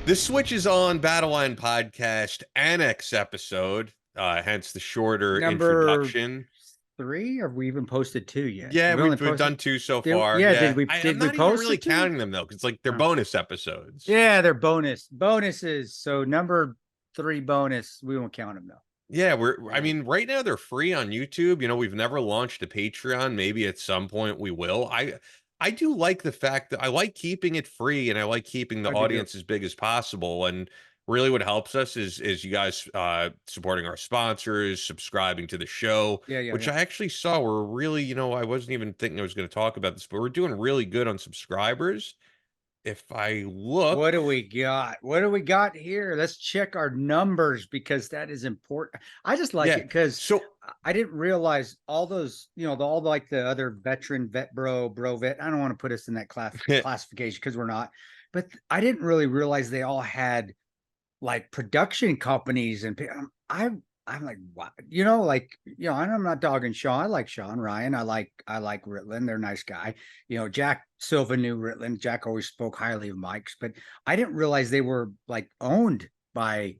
This switches on Battle Line Podcast Annex episode, hence the shorter Number introduction. 3, or we even posted 2 yet? Yeah, We only we've posted. done 2 so Did, far. yeah, Yeah, I'm did we not even post really it 2? counting them though, because like they're Oh. bonus episodes. Yeah, they're bonuses. So number 3 bonus, we won't count them though. Yeah, I Yeah. mean, right now they're free on YouTube. We've never launched a Patreon. Maybe at some point we will. I do like the fact that I like keeping it free and I like keeping the I do too. audience as big as possible. And really what helps us is you guys supporting our sponsors, subscribing to the show, which Yeah. I actually saw we're really, I wasn't even thinking I was going to talk about this, but we're doing really good on subscribers. If I look, What do we got? What do we got here? Let's check our numbers because that is important. I just like yeah. it because So I didn't realize all those, all like the other vet bro vet. I don't want to put us in that classification because we're not, but I didn't really realize they all had like production companies and I'm like, wow, and I'm not dogging Sean. I like Sean Ryan. I like Ritland. They're a nice guy. Jack Silva knew Ritland. Jack always spoke highly of Mike's, but I didn't realize they were like owned by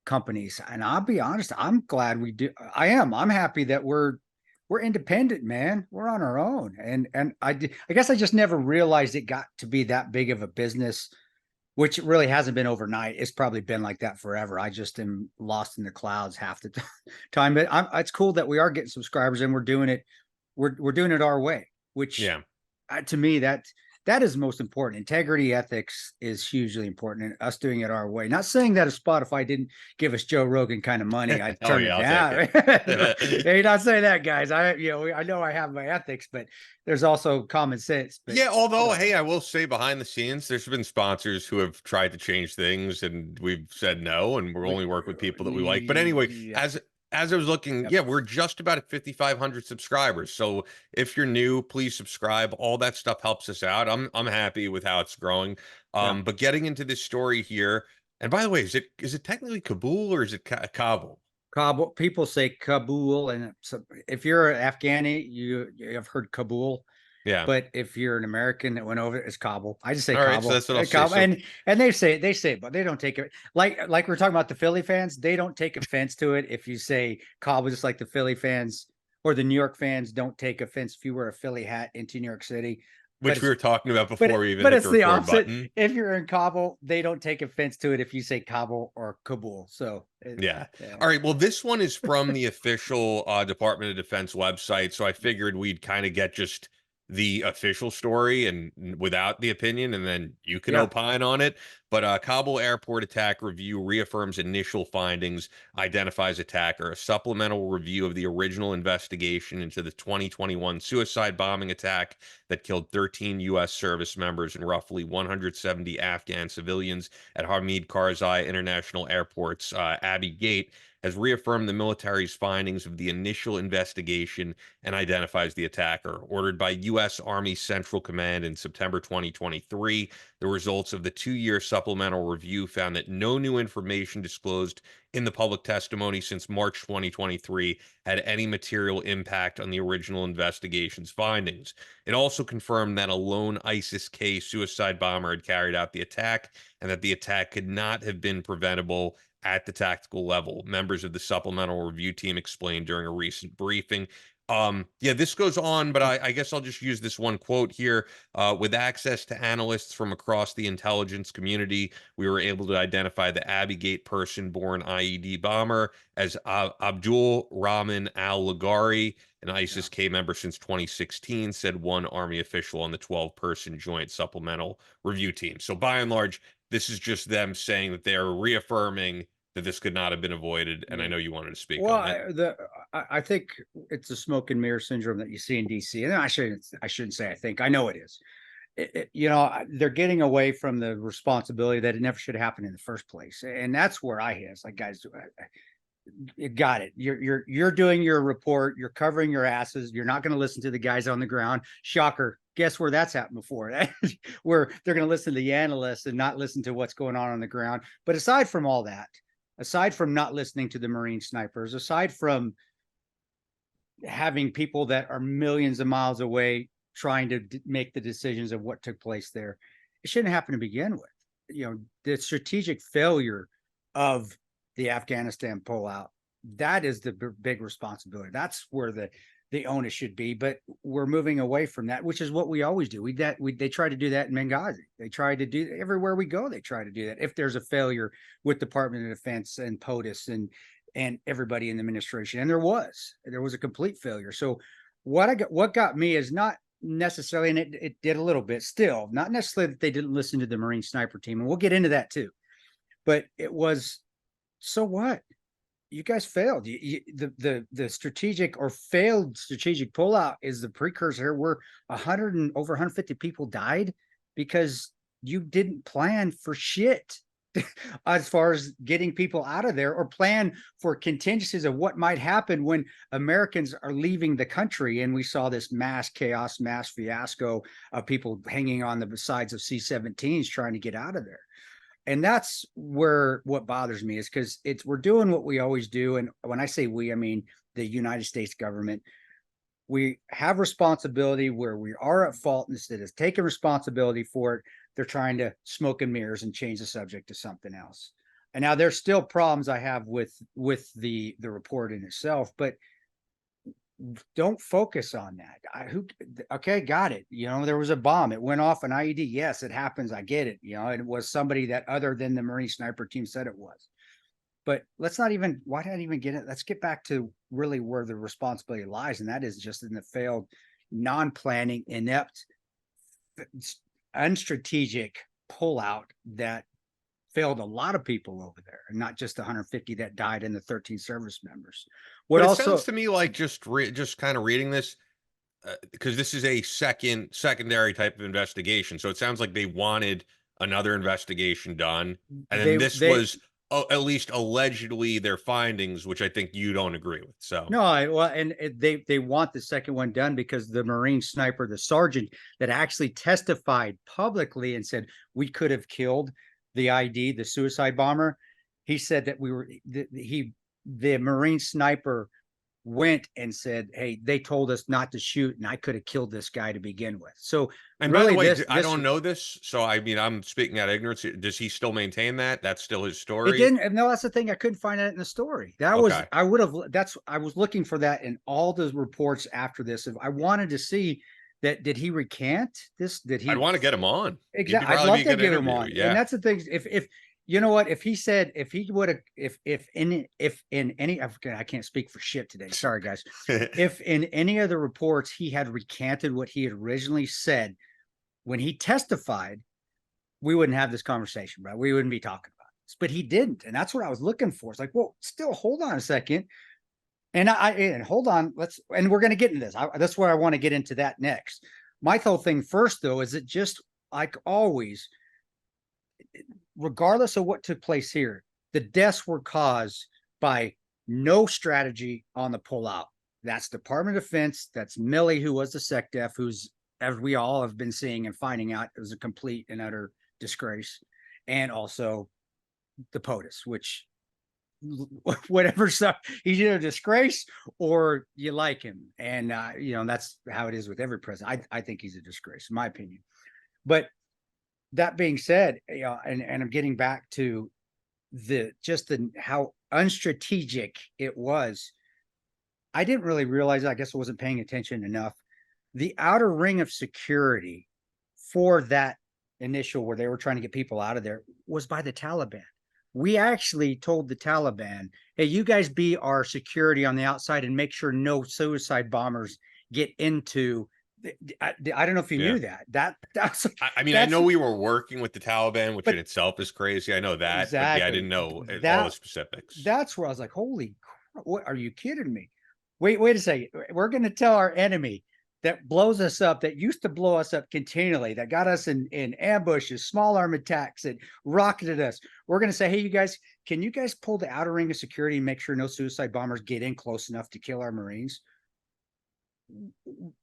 companies. And I'll be honest, I'm glad we do. I'm happy that we're independent, man. We're on our own. And I guess I just never realized it got to be that big of a business, which really hasn't been overnight. It's probably been like that forever. I just am lost in the clouds half the time. But it's cool that we are getting subscribers and we're doing it. We're doing it our way, which yeah. To me that is most important. Integrity, ethics is hugely important, and us doing it our way. Not saying that if Spotify didn't give us Joe Rogan kind of money, I'd turn it down. Hey, not saying that, guys. I know I have my ethics, but there's also common sense. But yeah, although, hey, I will say behind the scenes, there's been sponsors who have tried to change things and we've said no, and we'll only work with people that we like. But anyway, yeah. as I was looking, Yep. yeah, we're just about at 5,500 subscribers. So if you're new, please subscribe. All that stuff helps us out. I'm happy with how it's growing. Yeah. But getting into this story here, and by the way, is it technically Kabul or is it Kabul? Kabul. People say Kabul, and so if you're an Afghani, you have heard Kabul. Yeah. But if you're an American that went over it's Kabul. I just say All right, so Kabul. that's what I'll say. Kabul. So And they say, but they don't take it like we're talking about the Philly fans. They don't take offense to it if you say Kabul, just like the Philly fans or the New York fans don't take offense if you wear a Philly hat into New York City. which we were talking about before we even But hit the it's the record opposite. button. If you're in Kabul, they don't take offense to it if you say Kabul or Kabul. So Yeah. All right. Well, this one is from the official Department of Defense website. So I figured we'd kind of get just the official story and without the opinion, and then you can yeah. opine on it. But Kabul airport attack review reaffirms initial findings, identifies attacker, a supplemental review of the original investigation into the 2021 suicide bombing attack that killed 13 U.S. service members and roughly 170 Afghan civilians at Hamid Karzai International Airport's Abbey Gate, has reaffirmed the military's findings of the initial investigation and identifies the attacker. Ordered by U.S. Army Central Command in September 2023, the results of the 2-year supplemental review found that no new information disclosed in the public testimony since March 2023 had any material impact on the original investigation's findings. It also confirmed that a lone ISIS-K suicide bomber had carried out the attack and that the attack could not have been preventable at the tactical level. Members of the supplemental review team explained during a recent briefing. Yeah, this goes on, but I guess I'll just use this one quote here. With access to analysts from across the intelligence community, we were able to identify the Abbey Gate person-born IED bomber as Abdul Rahman al-Lagari, an ISIS-K member since 2016, said one Army official on the 12-person joint supplemental review team. So by and large, this is just them saying that they are reaffirming that this could not have been avoided. And I know you wanted to speak on it. I think it's a smoke and mirror syndrome that you see in DC, and I shouldn't say I think I know it is. They're getting away from the responsibility that it never should have happened in the first place, and that's where I hit. It's like, guys, you got it. You're doing your report. You're covering your asses. You're not going to listen to the guys on the ground. Shocker. Guess where that's happened before? Where they're going to listen to the analysts and not listen to what's going on the ground. But aside from all that, aside from not listening to the Marine snipers, aside from having people that are millions of miles away trying to make the decisions of what took place there, it shouldn't happen to begin with. the strategic failure of the Afghanistan pullout. That is the big responsibility. That's where the onus should be. But we're moving away from that, which is what we always do. They try to do that in Benghazi. They try to do everywhere we go. They try to do that. If there's a failure with Department of Defense and POTUS and everybody in the administration, and there was a complete failure. So what got me is not necessarily, and it did a little bit still, not necessarily that they didn't listen to the Marine sniper team, and we'll get into that too, but it was, so what? You guys failed. The strategic or failed strategic pullout is the precursor where over 150 people died because you didn't plan for shit as far as getting people out of there, or plan for contingencies of what might happen when Americans are leaving the country. And we saw this mass chaos, mass fiasco of people hanging on the sides of C-17s trying to get out of there. And that's where what bothers me is because we're doing what we always do. And when I say we, I mean the United States government. We have responsibility where we are at fault, instead of taking responsibility for it. They're trying to smoke and mirrors and change the subject to something else. And now there's still problems I have with the report in itself, but don't focus on that. Okay, got it. There was a bomb. It went off an IED. Yes, it happens. I get it. It was somebody that other than the Marine sniper team said it was. But why not even get it? Let's get back to really where the responsibility lies. And that is just in the failed, non-planning, inept, unstrategic pullout that failed a lot of people over there, and not just the 150 that died and the 13 service members. It sounds to me like just kind of reading this, because this is a secondary type of investigation. So it sounds like they wanted another investigation done, and then this was at least allegedly their findings, which I think you don't agree with. So no, and they want the second one done because the Marine sniper, the sergeant that actually testified publicly and said we could have killed the ID, the suicide bomber. He said that the Marine sniper went and said, hey, they told us not to shoot, and I could have killed this guy to begin with. So, and really, by the way, I don't know this, so I mean, I'm speaking out of ignorance. Does he still maintain that? That's still his story? It didn't. No, that's the thing. I couldn't find it in the story. I was looking for that in all the reports after this. If I wanted to see that, did he recant this? I'd want to get him on. Exactly. I'd love to get him on. Yeah. And that's the thing. If you know what, if he would have, if in any, I can't speak for shit today. Sorry, guys. If in any of the reports he had recanted what he had originally said when he testified, we wouldn't have this conversation, right? We wouldn't be talking about this, but he didn't. And that's what I was looking for. It's like, well, still hold on a second. And hold on, and we're going to get into this. That's where I want to get into that next. My whole thing first, though, is it just like always, regardless of what took place here, the deaths were caused by no strategy on the pullout. That's Department of Defense. That's Milley, who was the SecDef, who's, as we all have been seeing and finding out, it was a complete and utter disgrace. And also the POTUS, which whatever stuff, he's either a disgrace or you like him. And, that's how it is with every president. I think he's a disgrace, in my opinion. But that being said, and I'm getting back to how unstrategic it was. I didn't really realize, I guess I wasn't paying attention enough. The outer ring of security for that initial, where they were trying to get people out of there, was by the Taliban. We actually told the Taliban, hey, you guys be our security on the outside and make sure no suicide bombers get into. I don't know if you knew that. That's. I mean, I know we were working with the Taliban, which in itself is crazy. I know that, exactly. But yeah, I didn't know all the specifics. That's where I was like, holy crap, what are you kidding me? Wait a second. We're going to tell our enemy that blows us up, that used to blow us up continually, that got us in ambushes, small arm attacks, that rocketed us. We're going to say, hey, you guys, can you guys pull the outer ring of security and make sure no suicide bombers get in close enough to kill our Marines?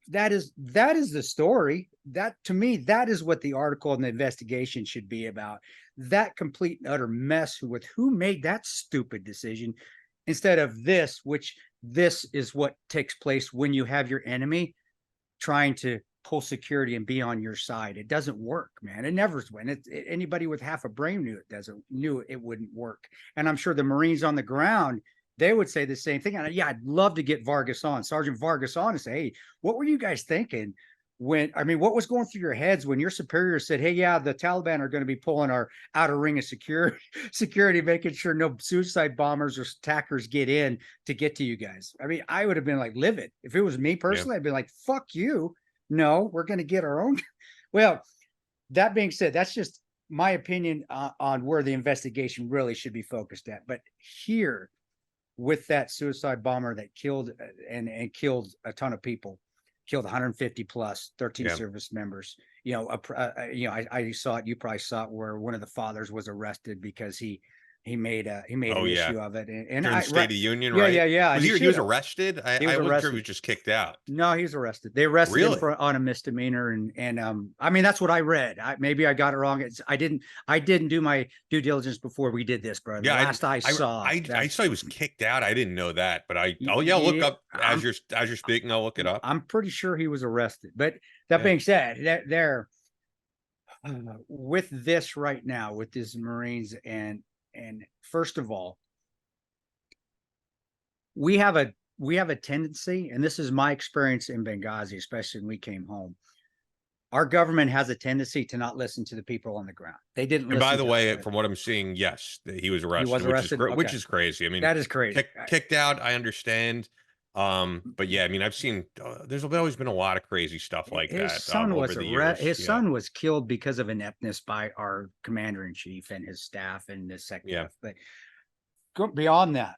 That is the story. That, to me, that is what the article and the investigation should be about. That complete and utter mess with who made that stupid decision, instead of this, which this is what takes place when you have your enemy trying to pull security and be on your side. It doesn't work, man. It never's when anybody with half a brain knew it wouldn't work. And I'm sure the Marines on the ground, they would say the same thing. And yeah, I'd love to get Vargas on, Sergeant Vargas on, and say, hey, what were you guys thinking? What was going through your heads when your superior said, hey, yeah, the Taliban are going to be pulling our outer ring of security, making sure no suicide bombers or attackers get in to get to you guys? I mean, I would have been like livid. If it was me personally, I'd be like, fuck you. No, we're going to get our own. Well, that being said, that's just my opinion on where the investigation really should be focused at. But here, with that suicide bomber that killed and killed a ton of people, killed 150 plus 13 service members. I saw it. You probably saw it, where one of the fathers was arrested because he made an issue of it. And during the State of the Union, right? Yeah. He was arrested. I wasn't sure he was just kicked out. No, he was arrested. They arrested him on a misdemeanor, and I mean, that's what I read. Maybe I got it wrong. I didn't do my due diligence before we did this, bro. Yeah, I saw he was kicked out. I didn't know that, but I'll look up as you're speaking. I'll look it up. I'm pretty sure he was arrested. But that being said, there with this right now, with these Marines, and first of all, we have a tendency, and this is my experience in Benghazi, especially when we came home. Our government has a tendency to not listen to the people on the ground. They didn't. And by the way, from what I'm seeing, yes, he was arrested. Which is crazy. I mean, that is crazy. Kicked out, I understand. But yeah, I mean, I've seen there's always been a lot of crazy stuff like that. His son was killed because of ineptness by our commander in chief and his staff and the second. But beyond that,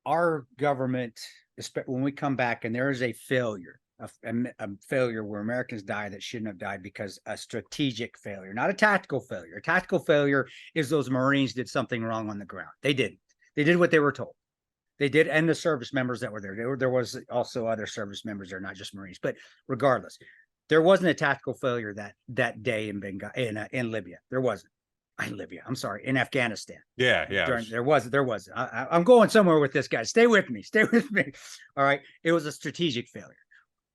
our government, when we come back and there is a failure, a failure where Americans die that shouldn't have died because a strategic failure, not a tactical failure. A tactical failure is those Marines did something wrong on the ground. They didn't. They did what they were told. They did, and the service members that were there. There was also other service members there, not just Marines. But regardless, there wasn't a tactical failure that day in Libya. There wasn't. I'm sorry, in Afghanistan. Yeah. There was. I'm going somewhere with this, guy. Stay with me. All right. It was a strategic failure.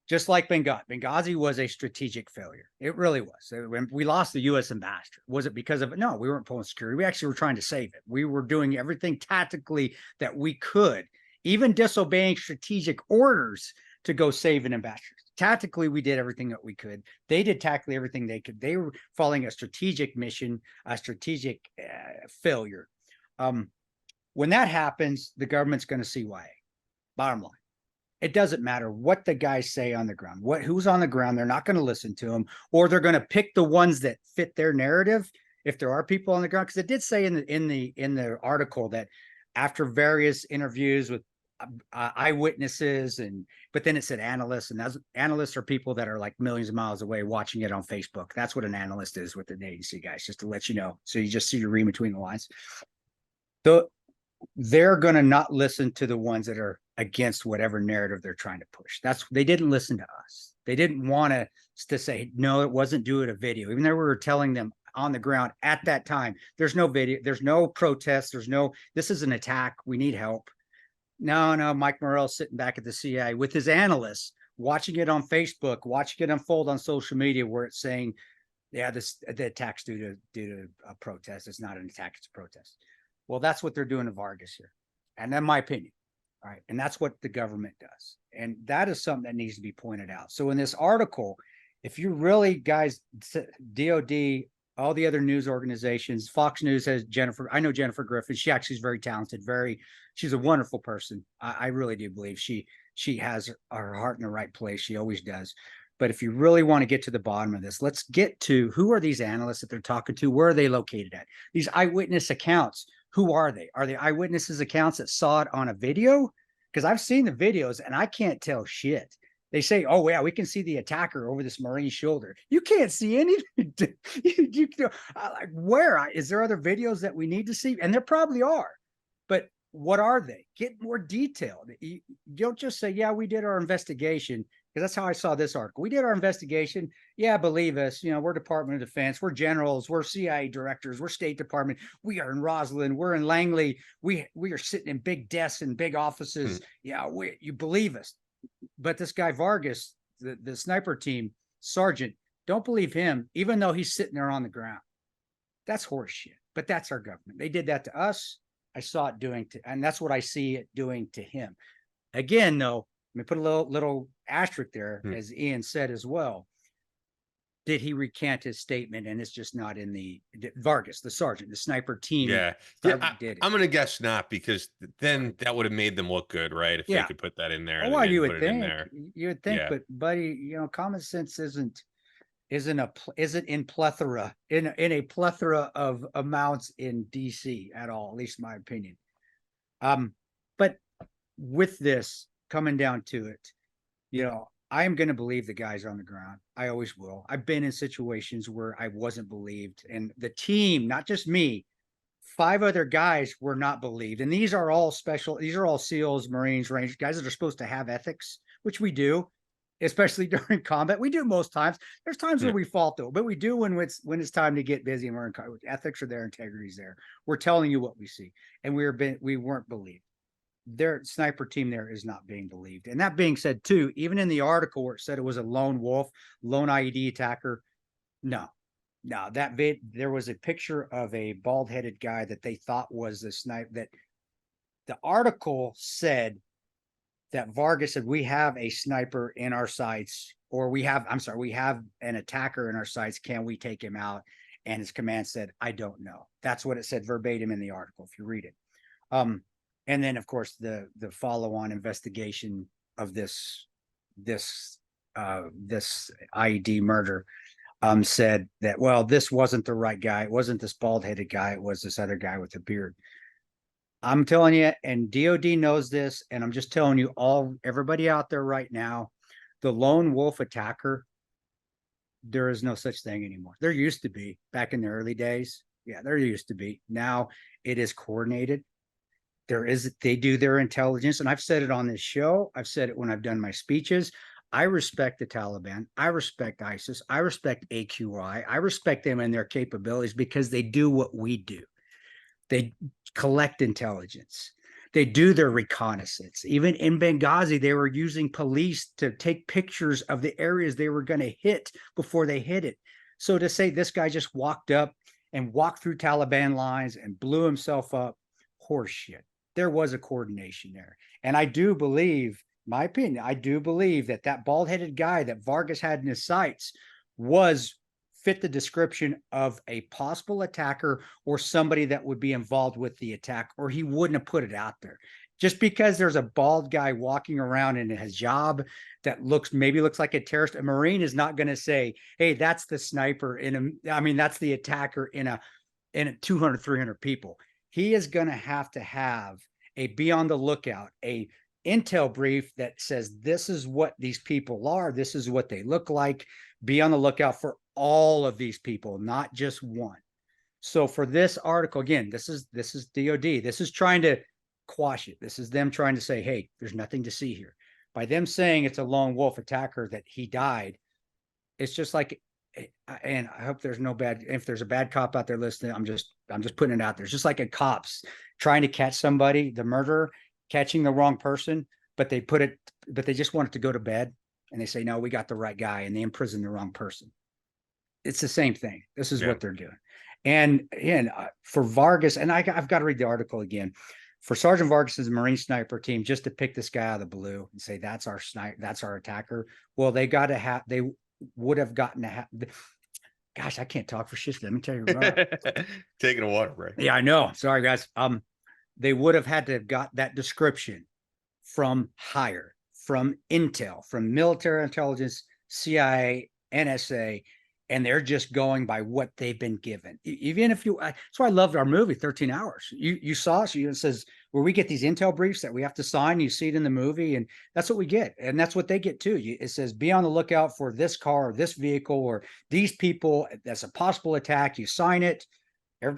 Just like Benghazi. Benghazi was a strategic failure. It really was. When we lost the U.S. ambassador, was it because of it? No, we weren't pulling security. We actually were trying to save it. We were doing everything tactically that we could, even disobeying strategic orders to go save an ambassador. Tactically, we did everything that we could. They did tactically everything they could. They were following a strategic mission, a strategic failure. When that happens, the government's going to see why. Bottom line. It doesn't matter what the guys say on the ground, who's on the ground. They're not going to listen to them, or they're going to pick the ones that fit their narrative. If there are people on the ground, because it did say in the article that after various interviews with eyewitnesses, but then it said analysts, and analysts are people that are like millions of miles away watching it on Facebook. That's what an analyst is with an agency, guys, just to let you know. So you just see you read between the lines. They're going to not listen to the ones that are against whatever narrative they're trying to push. They didn't listen to us. They didn't want to say, no, it wasn't due to a video, even though we were telling them on the ground at that time, there's no video, there's no protest, this is an attack, we need help. No, Mike Morrell's sitting back at the CIA with his analysts, watching it on Facebook, watching it unfold on social media, where it's saying, yeah, the attack's due to a protest. It's not an attack, it's a protest. Well, that's what they're doing to Vargas here. And that's my opinion. All right. And that's what the government does. And that is something that needs to be pointed out. So in this article, if you really, guys, DOD, all the other news organizations, Fox News has I know Jennifer Griffin. She actually is very talented. She's a wonderful person. I really do believe she has her heart in the right place. She always does. But if you really want to get to the bottom of this, let's get to who are these analysts that they're talking to? Where are they located at? These eyewitness accounts. Who are they? Are they eyewitnesses accounts that saw it on a video? Because I've seen the videos and I can't tell shit. They say, oh, yeah, we can see the attacker over this Marine's shoulder. You can't see anything. Where? Is there other videos that we need to see? And there probably are. But what are they? Get more detailed. You don't just say, yeah, we did our investigation. Because that's how I saw this article. We did our investigation. Yeah, believe us. We're Department of Defense. We're generals. We're CIA directors. We're State Department. We are in Roslyn. We're in Langley. We are sitting in big desks and big offices. Yeah, you believe us. But this guy Vargas, the sniper team sergeant, don't believe him, even though he's sitting there on the ground. That's horseshit. But that's our government. They did that to us. I saw it doing to, and that's what I see it doing to him. Again, though, let me put a little asterisk there, as Ian said as well. Did he recant his statement? And it's just not in the Vargas, the sergeant, the sniper team. Yeah, Did it. I'm gonna guess not, because then that would have made them look good, right? If they could put that in there, well, they you put would it in think, there. you would think, but buddy, common sense isn't in plethora in a plethora of amounts in DC at all, at least my opinion. But with this coming down to it, I am going to believe the guys on the ground. I always will. I've been in situations where I wasn't believed, and the team, not just me, 5 other guys were not believed. And these are all SEALs, Marines, Rangers, guys that are supposed to have ethics, which we do, especially during combat. We do most times. There's times where we fault, though, but we do when it's time to get busy and we're in ethics, or their integrity's there. We're telling you what we see, and we weren't believed. Their sniper team there is not being believed. And that being said, too, even in the article where it said it was a lone wolf, lone IED attacker, no, there was a picture of a bald-headed guy that they thought was the sniper. That the article said that Vargas said, we have a sniper in our sights, or we have an attacker in our sights. Can we take him out? And his command said, I don't know. That's what it said verbatim in the article, if you read it. And then, of course, the follow-on investigation of this IED murder said that, well, this wasn't the right guy. It wasn't this bald-headed guy. It was this other guy with a beard. I'm telling you, and DOD knows this, and I'm just telling you everybody out there right now, the lone wolf attacker, there is no such thing anymore. There used to be back in the early days. Yeah, there used to be. Now it is coordinated. They do their intelligence, and I've said it on this show. I've said it when I've done my speeches. I respect the Taliban. I respect ISIS. I respect AQI. I respect them and their capabilities, because they do what we do. They collect intelligence. They do their reconnaissance. Even in Benghazi, they were using police to take pictures of the areas they were going to hit before they hit it. So to say this guy just walked up and walked through Taliban lines and blew himself up, horseshit. There was a coordination there. And I do believe, my opinion, I do believe that bald-headed guy that Vargas had in his sights fit the description of a possible attacker, or somebody that would be involved with the attack, or he wouldn't have put it out there. Just because there's a bald guy walking around in his job that maybe looks like a terrorist, a Marine is not going to say, hey, that's the sniper that's the attacker in 200, 300 people. He is going to have a be on the lookout, a intel brief that says, this is what these people are. This is what they look like. Be on the lookout for all of these people, not just one. So for this article, again, this is DOD. This is trying to quash it. This is them trying to say, hey, there's nothing to see here. By them saying it's a lone wolf attacker that he died, it's just like, and I hope there's if there's a bad cop out there listening, I'm just putting it out there. It's just like a cop's trying to catch somebody, the murderer, catching the wrong person, but they just want it to go to bed, and they say, no, we got the right guy, and they imprison the wrong person. It's the same thing. This is what they're doing. And for Vargas, and I've got to read the article again. For Sergeant Vargas's Marine sniper team, just to pick this guy out of the blue and say that's our attacker. Well, they would have gotten to have. Gosh, I can't talk for shit. Let me tell you, taking a water break. Yeah, I know. Sorry, guys. They would have had to have got that description from higher, from intel, from military intelligence, CIA, NSA, and they're just going by what they've been given. Even if that's why I loved our movie, 13 Hours. You saw us. It says where we get these intel briefs that we have to sign. You see it in the movie, and that's what we get, and that's what they get too. It says be on the lookout for this car, or this vehicle, or these people. That's a possible attack. You sign it,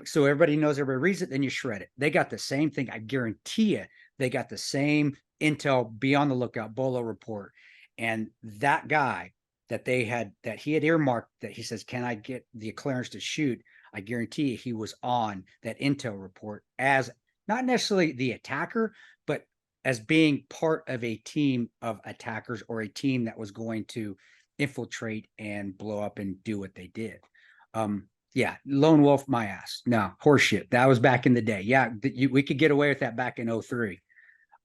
so everybody knows. Everybody reads it. Then you shred it. They got the same thing. I guarantee you, they got the same intel. Be on the lookout. Bolo report, and that guy that he had earmarked, that he says, can I get the clearance to shoot? I guarantee you he was on that intel report as not necessarily the attacker, but as being part of a team of attackers or a team that was going to infiltrate and blow up and do what they did. Yeah, lone wolf, my ass. No, horseshit. That was back in the day. Yeah, we could get away with that back in 03.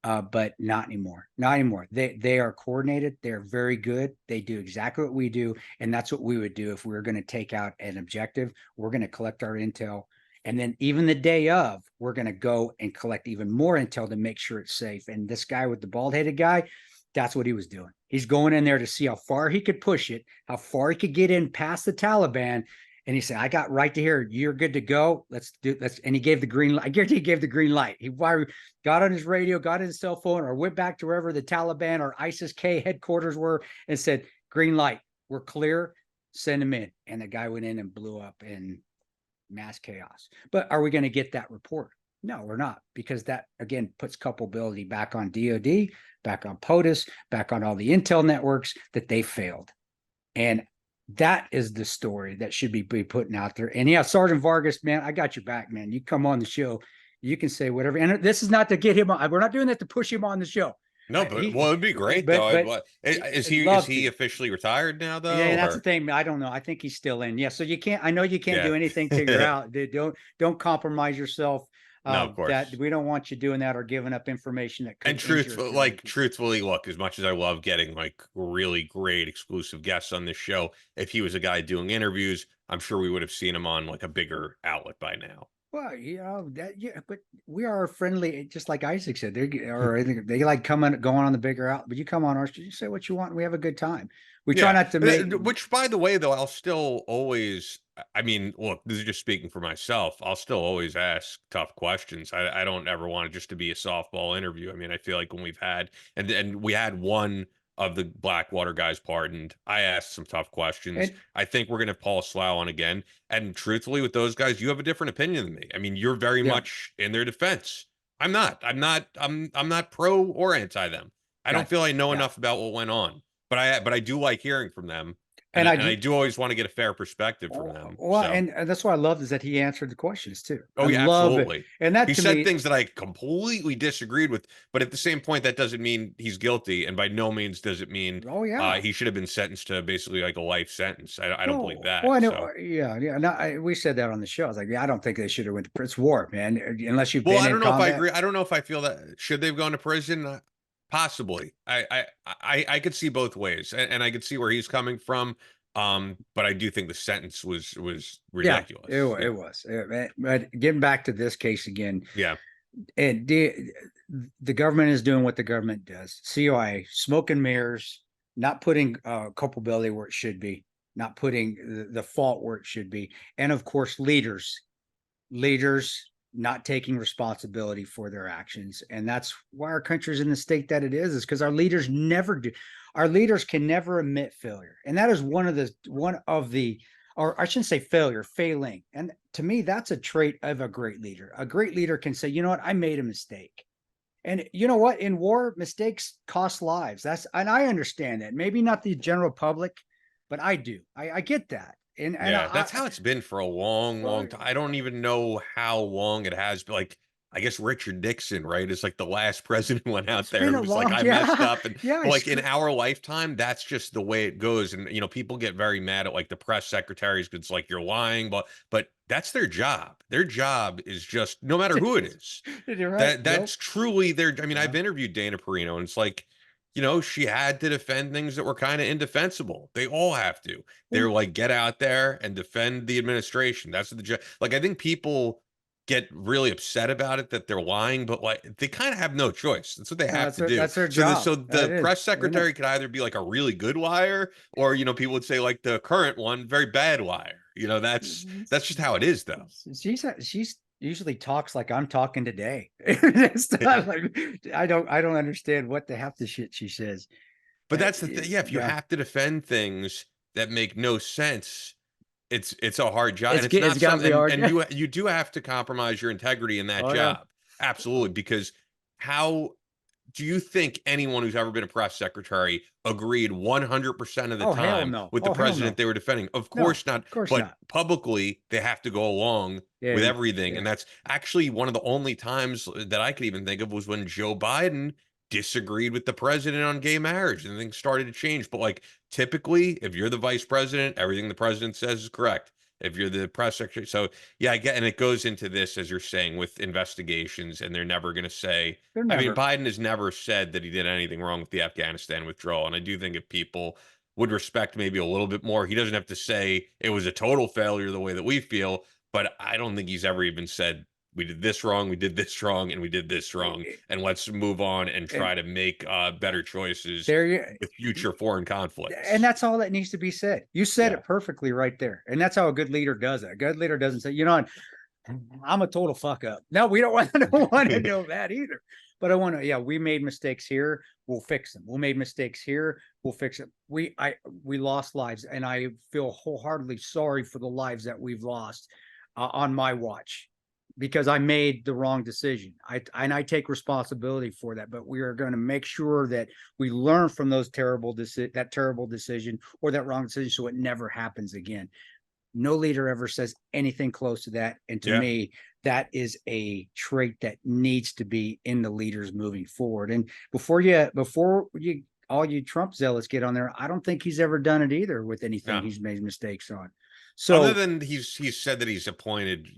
But not anymore. Not anymore. They are coordinated. They're very good. They do exactly what we do, and that's what we would do if we were going to take out an objective. We're going to collect our intel, and then even the day of, we're going to go and collect even more intel to make sure it's safe. And this guy with the bald-headed guy, that's what he was doing. He's going in there to see how far he could push it, how far he could get in past the Taliban. And he said, I got right to here. You're good to go. Let's do this. And he gave the green light. I guarantee he gave the green light. He got on his radio, got his cell phone, or went back to wherever the Taliban or ISIS-K headquarters were and said, green light. We're clear. Send him in. And the guy went in and blew up in mass chaos. But are we going to get that report? No, we're not, because that, again, puts culpability back on DOD, back on POTUS, back on all the intel networks that they failed. And that is the story that should be putting out there. And yeah, Sergeant Vargas, man, I got your back, man. You come on the show, you can say whatever. And this is not to get him on. We're not doing that to push him on the show. No, but well, it'd be great though. Is he officially retired now though? Yeah, that's the thing. I don't know. I think he's still in. Yeah, so you can't. I know you can't do anything to your out. Don't compromise yourself. No, of course. That we don't want you doing that or giving up information that could. And truthfully, look, as much as I love getting like really great exclusive guests on this show, if he was a guy doing interviews, I'm sure we would have seen him on like a bigger outlet by now. Well, but we are friendly, just like Isaac said. They like going on the bigger out. But you come on our show, you say what you want, and we have a good time. We try not to make. Which, by the way, though, I'll still always. I mean, look, this is just speaking for myself. I'll still always ask tough questions. I don't ever want it just to be a softball interview. I mean, I feel like when we've had and we had one of the Blackwater guys pardoned, I asked some tough questions. I think we're gonna have Paul Slough on again. And truthfully, with those guys, you have a different opinion than me. I mean, you're very much in their defense. I'm not. I'm not pro or anti them. I don't feel I know enough about what went on. But I do like hearing from them. And I do always want to get a fair perspective from them. Well, so. and that's what I love is that he answered the questions too. Oh, yeah, absolutely. And that he said things that I completely disagreed with, but at the same point, that doesn't mean he's guilty, and by no means does it mean he should have been sentenced to basically like a life sentence. I don't believe that. Well, I know, so. Yeah. No, we said that on the show. I was like, I don't think they should have went to prison. It's war, man. Unless you've been. Well, I don't know if I agree. I don't know if I feel that should they've gone to prison. Possibly. I could see both ways, and I could see where he's coming from. But I do think the sentence was ridiculous. Yeah, it was. But getting back to this case again, and the government is doing what the government does. COI, smoke and mirrors, not putting culpability where it should be, not putting the fault where it should be, and of course, leaders not taking responsibility for their actions. And that's why our country's in the state that it is because our leaders never do. Our leaders can never admit failure. And that is one of the, or I shouldn't say failure, failing. And to me, that's a trait of a great leader. A great leader can say, you know what, I made a mistake. And you know what, in war, mistakes cost lives. And I understand that. Maybe not the general public, but I do. I get that. And that's how it's been for a long time. I don't even know how long it has been. Like, I guess Richard Nixon, right? Is like the last president who went out there and was like, I messed up. And like in our lifetime, that's just the way it goes. And, people get very mad at like the press secretaries because it's like, you're lying, but that's their job. Their job is just, no matter who it is, that's truly their, I mean, I've interviewed Dana Perino and it's like, she had to defend things that were kind of indefensible. They all have to. They're like, get out there and defend the administration. That's what the job. Like, I think people get really upset about it that they're lying, but like they kind of have no choice. That's what they have to do. That's their job. So the press secretary could either be like a really good liar, or people would say like the current one, very bad liar. That's just how it is, though. She's usually talks like I'm talking today. It's not like I don't understand what the half the shit she says. But that's the thing. Yeah, if you have to defend things that make no sense, it's a hard job. And it's not something, and you do have to compromise your integrity in that job. Yeah. Absolutely. Because do you think anyone who's ever been a press secretary agreed 100% of the Oh, hell time no. with the Oh, hell president no. they were defending? Of No, course not. of course But not. publicly, they have to go along Yeah, with everything. yeah. And that's actually one of the only times that I could even think of was when Joe Biden disagreed with the president on gay marriage and things started to change. But like typically, if you're the vice president, everything the president says is correct. If you're the press secretary, so yeah, I get, and it goes into this as you're saying with investigations, and they're never going to say. They're I mean, never. Biden has never said that he did anything wrong with the Afghanistan withdrawal, and I do think if people would respect maybe a little bit more, he doesn't have to say it was a total failure the way that we feel, but I don't think he's ever even said we did this wrong, we did this wrong, and we did this wrong, and let's move on and And try to make better choices there you with future foreign and conflicts. that's all that needs to be said. You said Yeah. it perfectly right there. And that's how a good leader does it. A good leader doesn't say, I'm a total fuck up. No, we don't want, I don't want to know that either. But I want to, yeah, we made mistakes here. We'll fix them. We made mistakes here. We'll fix it. We lost lives, and I feel wholeheartedly sorry for the lives that we've lost on my watch because I made the wrong decision. I take responsibility for that. But we are going to make sure that we learn from those that terrible decision or that wrong decision, so it never happens again. No leader ever says anything close to that. And to Yeah. me, that is a trait that needs to be in the leaders moving forward. And before you all you Trump zealots get on there, I don't think he's ever done it either with anything Yeah. he's made mistakes on. Other So than he's said that he's appointed,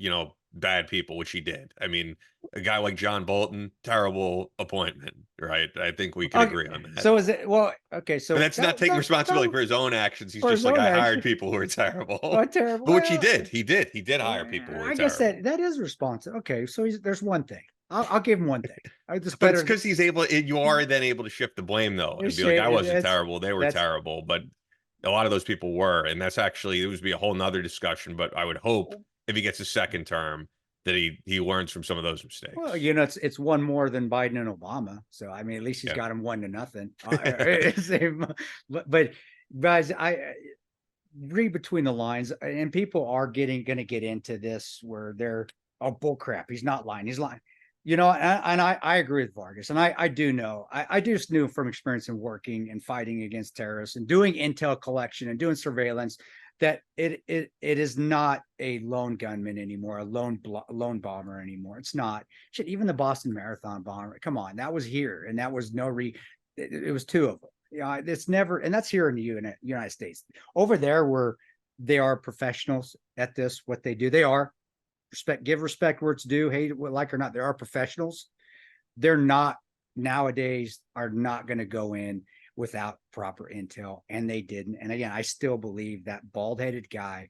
bad people, which he did. I mean, a guy like John Bolton, terrible appointment, right? I think we could okay, agree on that. so is it well, okay, But so that's not taking responsibility for his own actions. He's for just his like, own I hired action. people who are terrible. Oh, terrible. But which he Well, did. He did. He did hire people who were I guess terrible. that is responsive. Okay, so there's one thing. I'll give him one thing. Just But it's better. because he's able, you are then able to shift the blame though and be like, I wasn't terrible. They were That's terrible. But a lot of those people were. And that's actually, it would be a whole nother discussion. But I would hope if he gets a second term that he learns from some of those well, mistakes. it's one more than Biden and Obama. So I mean, at least he's Yeah. got him 1-0. But guys, I read between the lines, and people are going to get into this where they're bull crap. He's not lying. He's lying. And I agree with Vargas, and I do know. I just knew from experience in working and fighting against terrorists and doing intel collection and doing surveillance that it is not a lone gunman anymore, a lone bomber anymore. It's not. Shit, even the Boston Marathon bomber. Come on, that was here, and that was it was two of them. It's never, and that's here in the United States. Over there, where they are professionals at this, what they do, they are give respect where it's due. Hate it, like or not, there are professionals. They're not nowadays are not going to go in without proper intel, and they didn't. And again, I still believe that bald-headed guy.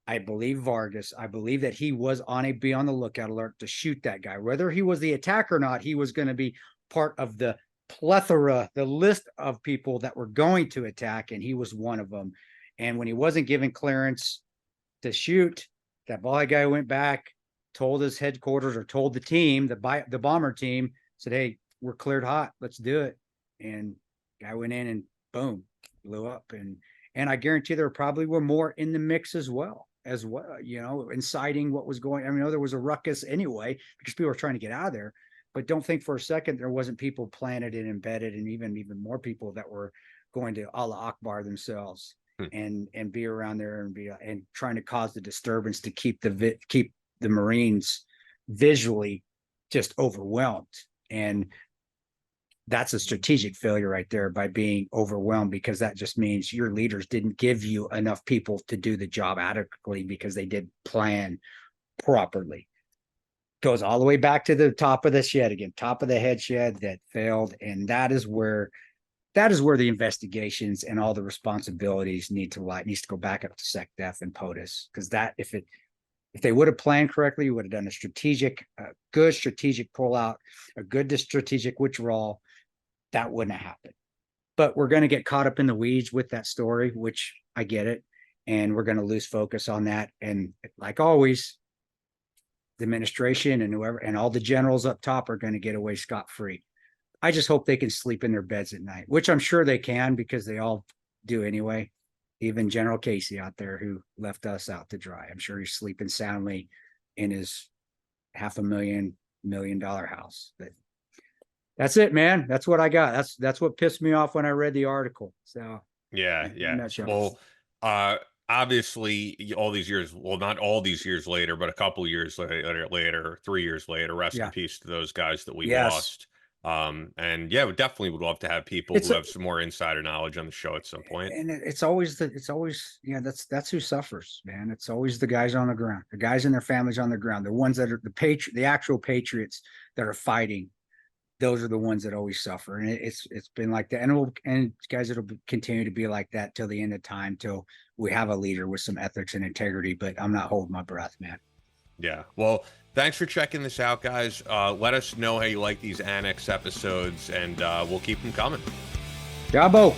I believe Vargas. I believe that he was be on the lookout alert to shoot that guy. Whether he was the attacker or not, he was going to be part of the plethora, the list of people that were going to attack, and he was one of them. And when he wasn't given clearance to shoot, that bald guy went back, told his headquarters or told the team, the bomber team, said, "Hey, we're cleared hot. Let's do it." And guy went in and boom, blew up. And I guarantee there probably were more in the mix as well, inciting what was going. I mean, there was a ruckus anyway because people were trying to get out of there. But don't think for a second there wasn't people planted and embedded, and even more people that were going to Allah Akbar themselves and be around there and trying to cause the disturbance to keep the Marines visually just overwhelmed. And that's a strategic failure right there by being overwhelmed, because that just means your leaders didn't give you enough people to do the job adequately because they did plan properly. Goes all the way back to the top of the shed again, top of the head shed that failed. And that is where the investigations and all the responsibilities needs to go back up to SecDef and POTUS. Because if they would have planned correctly, you would have done a good strategic pullout, a good strategic withdrawal. That wouldn't have happened. But we're going to get caught up in the weeds with that story, which I get it. And we're going to lose focus on that. And like always, the administration and whoever and all the generals up top are going to get away scot-free. I just hope they can sleep in their beds at night, which I'm sure they can because they all do anyway. Even General Casey out there who left us out to dry. I'm sure he's sleeping soundly in his $500,000 $1 million house. But That's it, man. That's what I got. That's what pissed me off when I read the article. So Yeah, in a yeah. nutshell. Well, obviously, all these years, well, not all these years later, but a couple years later, 3 years later, rest in Yeah. peace to those guys that we Yes. lost. And yeah, we definitely would love to have people It's who have some more insider knowledge on the show at some point. and it's always yeah, that's who suffers, man. It's always the guys on the ground, the guys and their families on the ground, the ones that are the actual patriots that are fighting. Those are the ones that always suffer, and it's been like that, and guys, it'll continue to be like that till the end of time, till we have a leader with some ethics and integrity. But I'm not holding my breath, man. Yeah. Well, thanks for checking this out, guys. Let us know how you like these Annex episodes, and we'll keep them coming. Jabo.